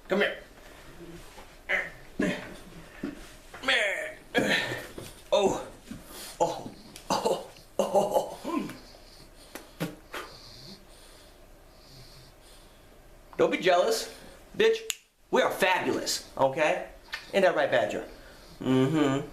Come here. Oh. Oh. Oh. Oh. Don't be jealous, bitch. We are fabulous, okay? Ain't that right, Badger? Mm-hmm.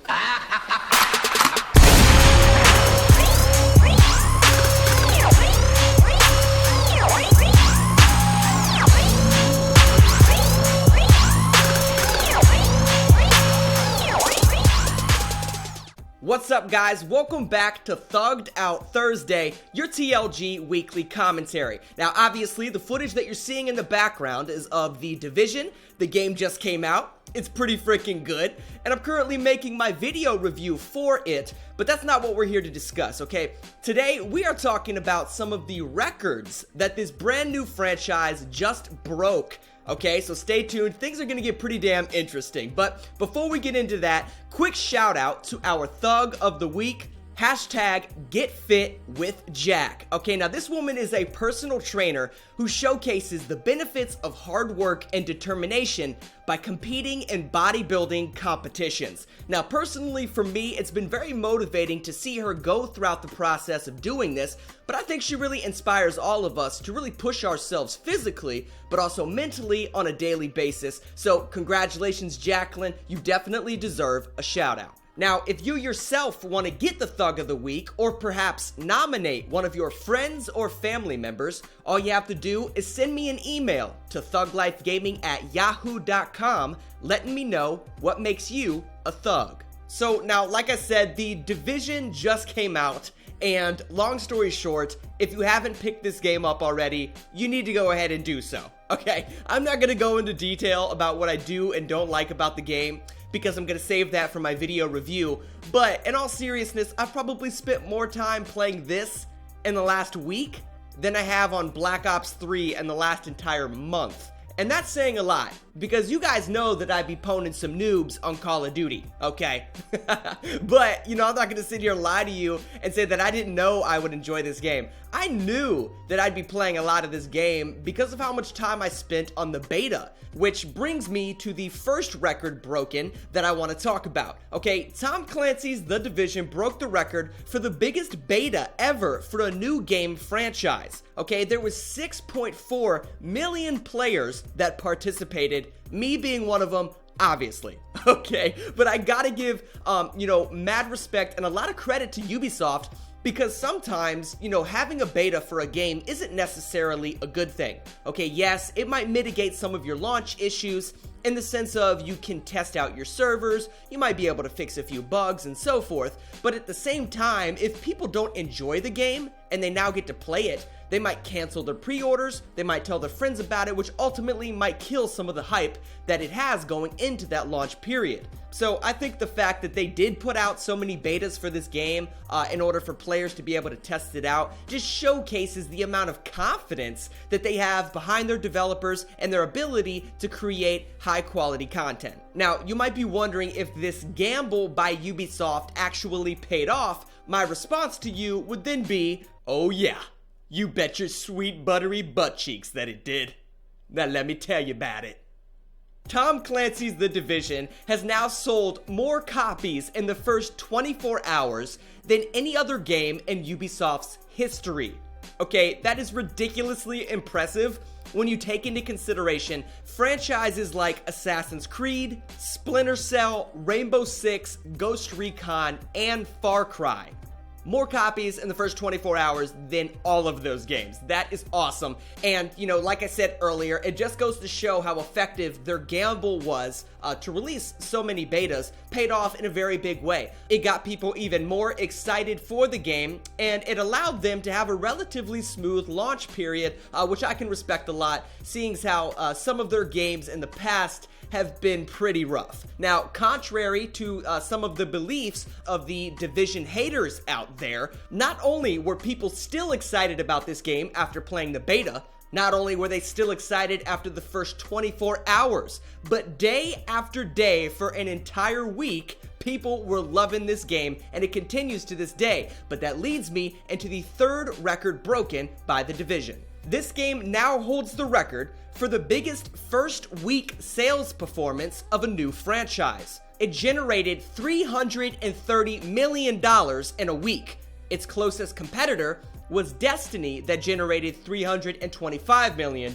What's up, guys? Welcome back to ThuggedOT Thursday, your TLG weekly commentary. Now, obviously, the footage that you're seeing in the background is of The Division. The game just came out. It's pretty freaking good, and I'm currently making my video review for it, but that's not what we're here to discuss, okay? Today, we are talking about some of the records that this brand new franchise just broke. Okay, so stay tuned. Things are going to get pretty damn interesting. But before we get into that, quick shout out to our Thug of the Week, hashtag GetFitWithJack. Okay, now this woman is a personal trainer who showcases the benefits of hard work and determination by competing in bodybuilding competitions. Now, personally for me, it's been very motivating to see her go throughout the process of doing this, but I think she really inspires all of us to really push ourselves physically, but also mentally on a daily basis. So congratulations, Jacqueline. You definitely deserve a shout out. Now, if you yourself want to get the Thug of the Week, or perhaps nominate one of your friends or family members, all you have to do is send me an email to thuglifegaming@yahoo.com letting me know what makes you a thug. So now, like I said, The Division just came out, and long story short, if you haven't picked this game up already, you need to go ahead and do so. Okay, I'm not going to go into detail about what I do and don't like about the game, because I'm going to save that for my video review, but in all seriousness, I've probably spent more time playing this in the last week than I have on Black Ops 3 in the last entire month. And that's saying a lot, because you guys know that I be poning some noobs on Call of Duty, okay? But, you know, I'm not going to sit here and lie to you and say that I didn't know I would enjoy this game. I knew that I'd be playing a lot of this game because of how much time I spent on the beta, which brings me to the first record broken that I want to talk about. Okay, Tom Clancy's The Division broke the record for the biggest beta ever for a new game franchise. Okay, there was 6.4 million players that participated, me being one of them, obviously. Okay, but I gotta give, mad respect and a lot of credit to Ubisoft, because sometimes, having a beta for a game isn't necessarily a good thing. Okay, yes, it might mitigate some of your launch issues in the sense of you can test out your servers, you might be able to fix a few bugs and so forth, but at the same time, if people don't enjoy the game and they now get to play it, they might cancel their pre-orders, they might tell their friends about it, which ultimately might kill some of the hype that it has going into that launch period. So I think the fact that they did put out so many betas for this game in order for players to be able to test it out just showcases the amount of confidence that they have behind their developers and their ability to create high quality content. Now, you might be wondering if this gamble by Ubisoft actually paid off. My response to you would then be, oh yeah. You bet your sweet buttery butt cheeks that it did. Now let me tell you about it. Tom Clancy's The Division has now sold more copies in the first 24 hours than any other game in Ubisoft's history. Okay, that is ridiculously impressive when you take into consideration franchises like Assassin's Creed, Splinter Cell, Rainbow Six, Ghost Recon, and Farcry. More copies in the first 24 hours than all of those games. That is awesome. And, like I said earlier, it just goes to show how effective their gamble was to release so many betas, paid off in a very big way. It got people even more excited for the game, and it allowed them to have a relatively smooth launch period, which I can respect a lot, seeing how some of their games in the past have been pretty rough. Now, contrary to some of the beliefs of the Division haters out there, not only were people still excited about this game after playing the beta, not only were they still excited after the first 24 hours, but day after day for an entire week, people were loving this game, and it continues to this day. But that leads me into the third record broken by The Division. this game now holds the record for the biggest first week sales performance of a new franchise. It generated $330 million in a week. Its closest competitor was Destiny, that generated $325 million.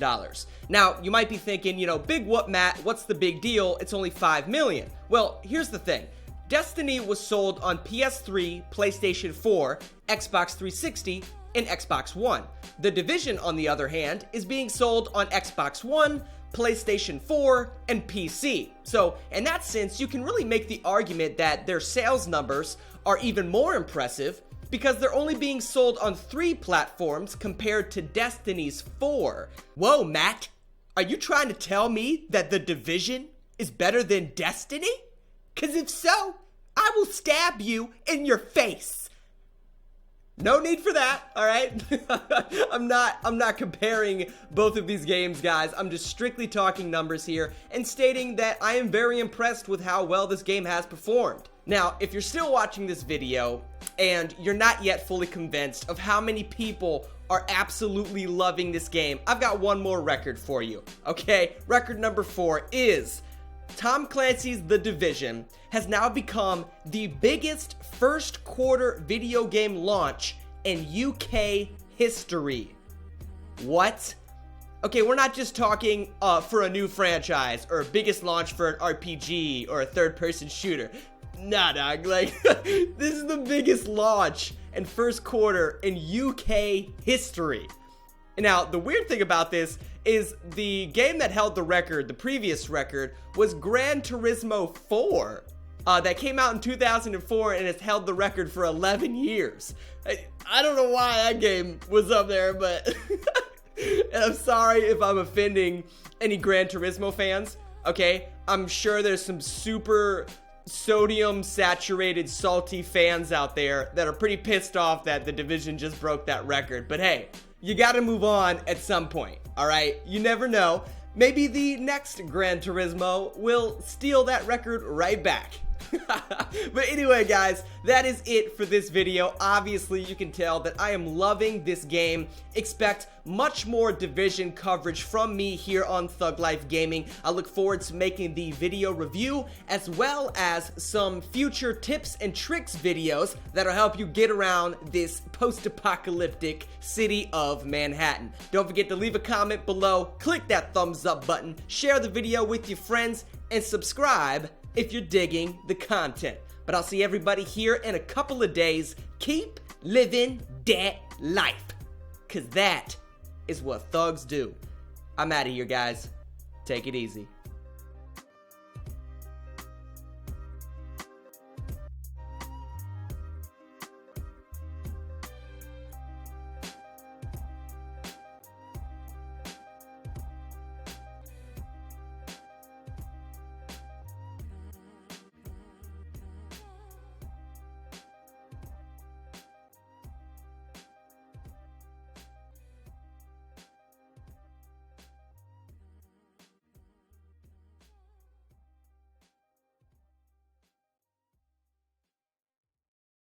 Now, you might be thinking, big whoop, Matt, what's the big deal? It's only $5 million. Well, here's the thing. Destiny was sold on PS3, PlayStation 4, Xbox 360, and Xbox One. The Division, on the other hand, is being sold on Xbox One, PlayStation 4, and PC. So, in that sense, you can really make the argument that their sales numbers are even more impressive because they're only being sold on 3 platforms compared to Destiny's 4. Whoa, Matt, are you trying to tell me that The Division is better than Destiny? 'Cause if so, I will stab you in your face. No need for that, all right? I'm not comparing both of these games, guys. I'm just strictly talking numbers here and stating that I am very impressed with how well this game has performed. Now, if you're still watching this video and you're not yet fully convinced of how many people are absolutely loving this game, I've got one more record for you, okay? Record number 4 is Tom Clancy's The Division has now become the biggest first quarter video game launch in UK history. What? Okay, we're not just talking for a new franchise or biggest launch for an RPG or a third-person shooter. Nah, dog, like, this is the biggest launch in first quarter in UK history. Now, the weird thing about this is the game that held the record, the previous record, was Gran Turismo 4. That came out in 2004 and has held the record for 11 years. I don't know why that game was up there, but and I'm sorry if I'm offending any Gran Turismo fans, okay? I'm sure there's some super sodium saturated salty fans out there that are pretty pissed off that The Division just broke that record, but hey, you gotta move on at some point, alright? You never know. Maybe the next Gran Turismo will steal that record right back. But anyway, guys, that is it for this video. Obviously, you can tell that I am loving this game. Expect much more Division coverage from me here on Thug Life Gaming. I look forward to making the video review as well as some future tips and tricks videos that'll help you get around this post-apocalyptic city of Manhattan. Don't forget to leave a comment below, click that thumbs up button, share the video with your friends, and subscribe if you're digging the content. But I'll see everybody here in a couple of days. Keep living that life, 'cause that is what thugs do. I'm out of here, guys. Take it easy.